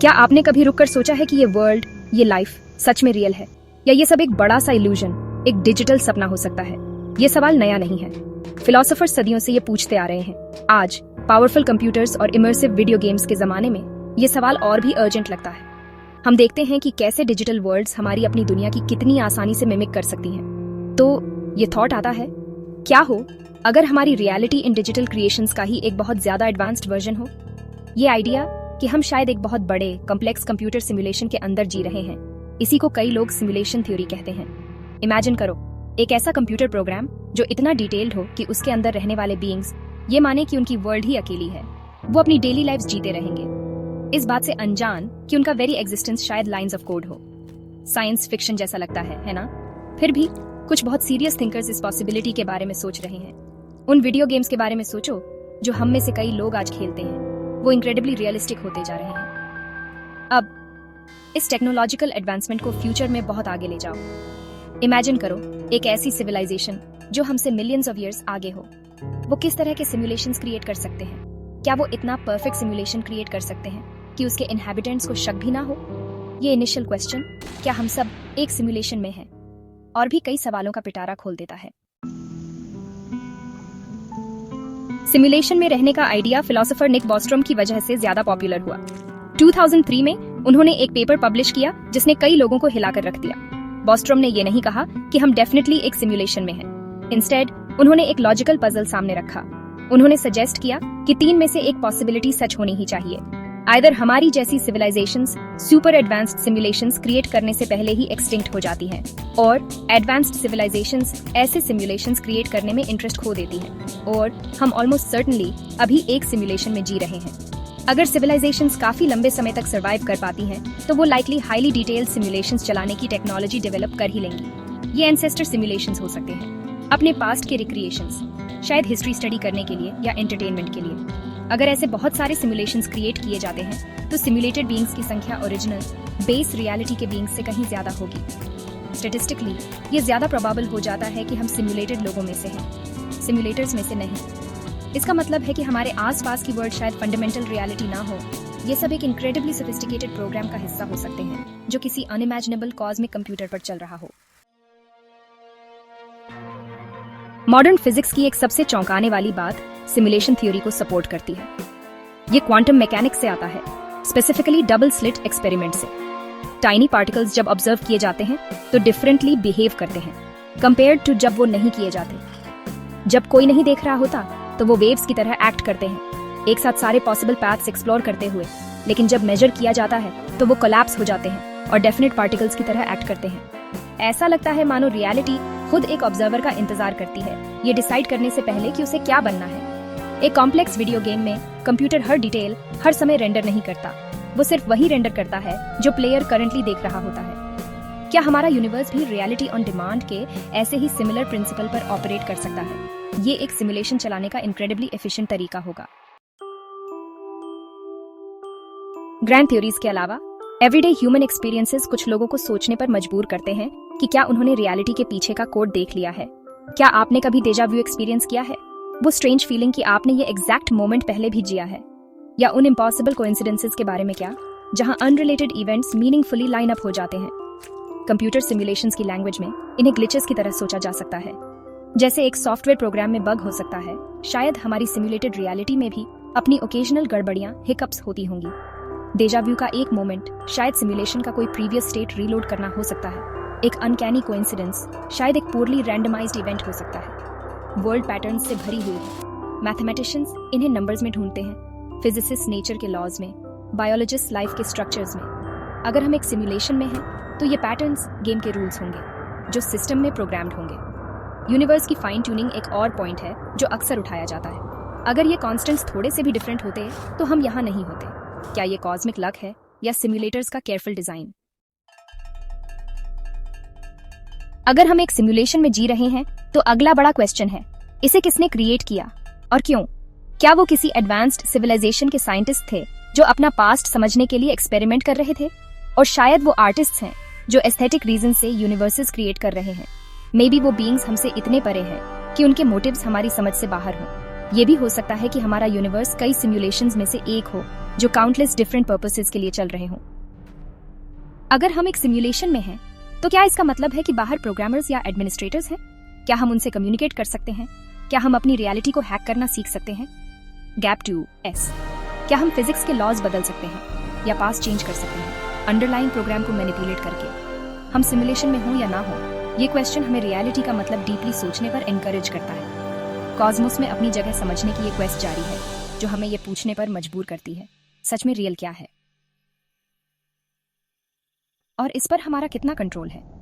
क्या आपने कभी रुककर सोचा है कि ये वर्ल्ड, ये लाइफ सच में रियल है, या ये सब एक बड़ा सा इल्यूजन, एक डिजिटल सपना हो सकता है? ये सवाल नया नहीं है। फिलोसोफर्स सदियों से ये पूछते आ रहे हैं। आज पावरफुल कंप्यूटर्स और इमर्सिव वीडियो गेम्स के जमाने में ये सवाल और भी अर्जेंट लगता है। हम देखते हैं कि कैसे डिजिटल वर्ल्ड्स हमारी अपनी दुनिया की कितनी आसानी से मिमिक कर सकती हैं। तो ये थॉट आता है, क्या हो अगर हमारी रियलिटी इन डिजिटल क्रिएशंस का ही एक बहुत ज्यादा एडवांस्ड वर्जन हो? ये आइडिया कि हम शायद एक बहुत बड़े कॉम्प्लेक्स कंप्यूटर सिमुलेशन के अंदर जी रहे हैं, इसी को कई लोग सिमुलेशन थ्योरी कहते हैं। इमेजिन करो एक ऐसा कंप्यूटर प्रोग्राम जो इतना डिटेल्ड हो कि उसके अंदर रहने वाले बीइंग्स ये माने कि उनकी वर्ल्ड ही अकेली है, वो अपनी डेली लाइफ्स जीते रहेंगे, इस बात से अनजान कि उनका वेरी एग्जिस्टेंस शायद लाइंस ऑफ कोड हो। साइंस फिक्शन जैसा लगता है ना? फिर भी कुछ बहुत सीरियस थिंकर्स इस पॉसिबिलिटी के बारे में सोच रहे हैं। उन वीडियो गेम्स के बारे में सोचो जो हम में से कई लोग आज खेलते हैं, वो इनक्रेडिबली रियलिस्टिक होते जा रहे हैं। अब इस टेक्नोलॉजिकल एडवांसमेंट को फ्यूचर में बहुत आगे ले जाओ। इमेजिन करो एक ऐसी सिविलाइजेशन जो हमसे मिलियंस ऑफ ईयर्स आगे हो। वो किस तरह के सिमुलेशंस क्रिएट कर सकते हैं? क्या वो इतना परफेक्ट सिमुलेशन क्रिएट कर सकते हैं कि उसके इनहैबिटेंट्स को शक भी ना हो? ये इनिशियल क्वेश्चन, क्या हम सब एक सिमुलेशन में हैं, और भी कई सवालों का पिटारा खोल देता है। सिमुलेशन में रहने का आइडिया फिलोसोफर निक बॉस्ट्रॉम की वजह से ज्यादा पॉपुलर हुआ। 2003 में उन्होंने एक पेपर पब्लिश किया जिसने कई लोगों को हिलाकर रख दिया। बॉस्ट्रॉम ने ये नहीं कहा कि हम डेफिनेटली एक सिमुलेशन में हैं। इंस्टेड उन्होंने एक लॉजिकल पजल सामने रखा। उन्होंने सजेस्ट किया कि 3 में से एक पॉसिबिलिटी सच होनी ही चाहिए। आइदर हमारी जैसी civilisations super advanced simulations create करने से पहले ही एक्सटिंक्ट हो जाती हैं, और एडवांस्ड सिविलाइजेशंस ऐसे सिमुलेशंस क्रिएट करने में इंटरेस्ट खो देती हैं, और हम ऑलमोस्ट सर्टेनली अभी एक सिमुलेशन में जी रहे हैं। अगर सिविलाइजेशंस काफी लंबे समय तक सर्वाइव कर पाती हैं, तो वो लाइकली हाईली डिटेल्ड सिमुलेशंस चलाने की टेक्नोलॉजी डेवलप कर ही लेंगी। ये एंसेस्टर सिमुलेशंस हो सकते हैं, अपने पास्ट के रिक्रिएशंस, शायद हिस्ट्री स्टडी करने के लिए या एंटरटेनमेंट के लिए। अगर ऐसे बहुत सारे सिमुलेशंस क्रिएट किए जाते हैं, तो सिमुलेटेड बीइंग्स की संख्या ओरिजिनल बेस रियलिटी के बीइंग्स से कहीं ज्यादा होगी। स्टैटिस्टिकली ये ज्यादा प्रोबेबल हो जाता है कि हम सिमुलेटेड लोगों में से हैं, सिमुलेटर्स में से नहीं। इसका मतलब है कि हमारे आसपास की वर्ल्ड शायद फंडामेंटल रियलिटी ना हो। ये सब एक इनक्रेडिबली सोफिस्टिकेटेड प्रोग्राम का हिस्सा हो सकते हैं जो किसी अनइमेजिनेबल कॉस्मिक कंप्यूटर पर चल रहा हो। मॉडर्न फिजिक्स की एक सबसे चौंकाने वाली बात सिमुलेशन थ्योरी को सपोर्ट करती है। ये क्वांटम मैकेनिक्स से आता है, स्पेसिफिकली डबल स्लिट एक्सपेरिमेंट से। टाइनी पार्टिकल्स जब ऑब्जर्व किए जाते हैं तो डिफरेंटली बिहेव करते हैं कंपेयर्ड टू जब वो नहीं किए जाते। जब कोई नहीं देख रहा होता तो वो वेव्स की तरह एक्ट करते हैं, एक साथ सारे पॉसिबल पाथ्स एक्सप्लोर करते हुए, लेकिन जब मेजर किया जाता है तो वो कोलैप्स हो जाते हैं और डेफिनेट पार्टिकल्स की तरह एक्ट करते हैं। ऐसा लगता है मानो रियलिटी खुद एक ऑब्जर्वर का इंतजार करती है, ये डिसाइड करने से पहले कि उसे क्या बनना है। एक कॉम्प्लेक्स वीडियो गेम में कंप्यूटर हर डिटेल हर समय रेंडर नहीं करता, वो सिर्फ वही रेंडर करता है जो प्लेयर करंटली देख रहा होता है। क्या हमारा यूनिवर्स भी रियलिटी ऑन डिमांड के ऐसे ही सिमिलर प्रिंसिपल पर ऑपरेट कर सकता है? ये एक सिमुलेशन चलाने का इनक्रेडिबली एफिशिएंट तरीका होगा। ग्रैंड थ्योरीज के अलावा एवरीडे ह्यूमन एक्सपीरियंसेस कुछ लोगों को सोचने पर मजबूर करते हैं कि क्या उन्होंने रियलिटी के पीछे का कोड देख लिया है। क्या आपने कभी डेजा व्यू एक्सपीरियंस किया है? वो स्ट्रेंज फीलिंग कि आपने ये एग्जैक्ट मोमेंट पहले भी जिया है। या उन इम्पॉसिबल कोइंसिडेंसेस के बारे में क्या, जहां unrelated events meaningfully line up हो जाते हैं। कंप्यूटर सिमुलेशंस की लैंग्वेज में इन्हें ग्लिचेस की तरह सोचा जा सकता है, जैसे एक सॉफ्टवेयर प्रोग्राम में बग हो सकता है। शायद हमारी सिमुलेटेड रियलिटी में भी अपनी ओकेजनल गड़बड़ियां, हिकअप्स होती होंगी। डेजा व्यू का एक मोमेंट शायद सिमुलेशन का कोई प्रीवियस स्टेट रीलोड करना हो सकता है। एक अनकैनी कोइंसिडेंस शायद एक पोरली रैंडमाइज्ड इवेंट हो सकता है। वर्ल्ड पैटर्न्स से भरी हुई है। मैथमेटिशियंस इन्हें नंबर्स में ढूंढते हैं, फिजिसिस्ट नेचर के लॉज में, बायोलॉजिस्ट लाइफ के स्ट्रक्चर्स में। अगर हम एक सिमुलेशन में हैं, तो ये पैटर्न्स गेम के रूल्स होंगे जो सिस्टम में प्रोग्राम्ड होंगे। यूनिवर्स की फाइन ट्यूनिंग एक और पॉइंट है जो अक्सर उठाया जाता है। अगर ये कॉन्स्टेंट्स थोड़े से भी डिफरेंट होते तो हम यहाँ नहीं होते। क्या ये कॉस्मिक लक है या सिमुलेटर्स का केयरफुल डिजाइन? अगर हम एक सिमुलेशन में जी रहे हैं, तो अगला बड़ा क्वेश्चन है, इसे किसने क्रिएट किया और क्यों? क्या वो किसी एडवांस्ड सिविलाइजेशन के साइंटिस्ट थे जो अपना पास्ट समझने के लिए एक्सपेरिमेंट कर रहे थे? और शायद वो आर्टिस्ट्स हैं जो एस्थेटिक रीजन से यूनिवर्सेस क्रिएट कर रहे हैं। मे बी वो बीइंग्स हमसे इतने परे हैं कि उनके मोटिव्स हमारी समझ से बाहर हों। ये भी हो सकता है कि हमारा यूनिवर्स कई सिमुलेशंस में से एक हो जो काउंटलेस डिफरेंट पर्पसेस के लिए चल रहे हों। अगर हम एक सिमुलेशन में हैं, तो क्या इसका मतलब है कि बाहर प्रोग्रामर्स या एडमिनिस्ट्रेटर्स हैं? क्या हम उनसे कम्युनिकेट कर सकते हैं? क्या हम अपनी रियलिटी को हैक करना सीख सकते हैं? गैप 2S, क्या हम फिजिक्स के लॉज बदल सकते हैं या पास चेंज कर सकते हैं अंडरलाइंग प्रोग्राम को मैनिपुलेट करके? हम सिमुलेशन में हों या ना हो, ये क्वेश्चन हमें रियलिटी का मतलब डीपली सोचने पर एनकरेज करता है। कॉस्मोस में अपनी जगह समझने की ये क्वेस्ट जारी है, जो हमें ये पूछने पर मजबूर करती है, सच में रियल क्या है और इस पर हमारा कितना कंट्रोल है।